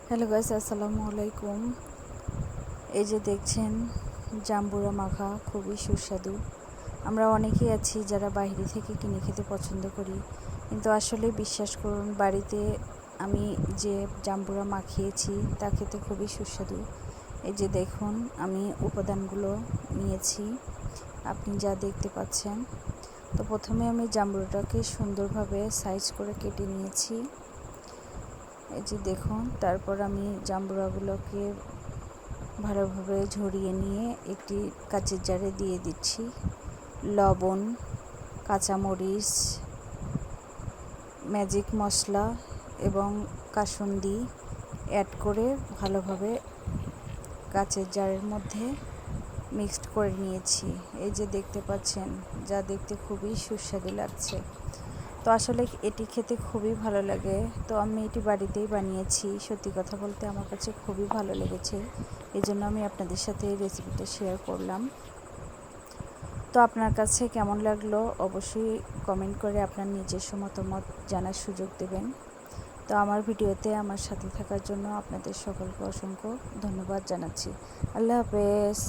Hello guys, আসসালামু আলাইকুম। এই যে দেখছেন জাম্বুরা মাখা খুবই সুস্বাদু। আমরা অনেকেই আছি যারা বাইরে থেকে কিনে খেতে পছন্দ করি, কিন্তু আসলে বিশ্বাস করুন, বাড়িতে আমি যে জাম্বুরা মাখিয়েছি তা খেতে খুবই সুস্বাদু। এই যে দেখুন, আমি উপাদানগুলো নিয়েছি, আপনি যা দেখতে পাচ্ছেন। তো প্রথমে আমি জাম্বুরাটাকে সুন্দরভাবে সাইজ করে কেটে নিয়েছি। এই যে দেখুন, তারপর আমি জাম্বুরাগুলোকে ভালোভাবে ঝরিয়ে নিয়ে একটি কাচের জারে দিয়ে দিচ্ছি। লবণ, কাঁচামরিচ, ম্যাজিক মশলা এবং কাসুন্দি অ্যাড করে ভালোভাবে কাচের জারের মধ্যে মিক্সড করে নিয়েছি। এই যে দেখতে পাচ্ছেন, যা দেখতে খুবই সুস্বাদু লাগছে। তো আসলে এটি খেতে খুবই ভালো লাগে। তো আমি এটি বাড়িতেই বানিয়েছি। সত্যি কথা বলতে আমার কাছে খুবই ভালো লেগেছে, এই জন্য আমি আপনাদের সাথে এই রেসিপিটা শেয়ার করলাম। তো আপনার কাছে কেমন লাগলো অবশ্যই কমেন্ট করে আপনার নিজস্ব মতামত জানার সুযোগ দেবেন। তো আমার ভিডিওতে আমার সাথে থাকার জন্য আপনাদের সকলকে অসংখ্য ধন্যবাদ জানাচ্ছি। আল্লাহ হাফেজ।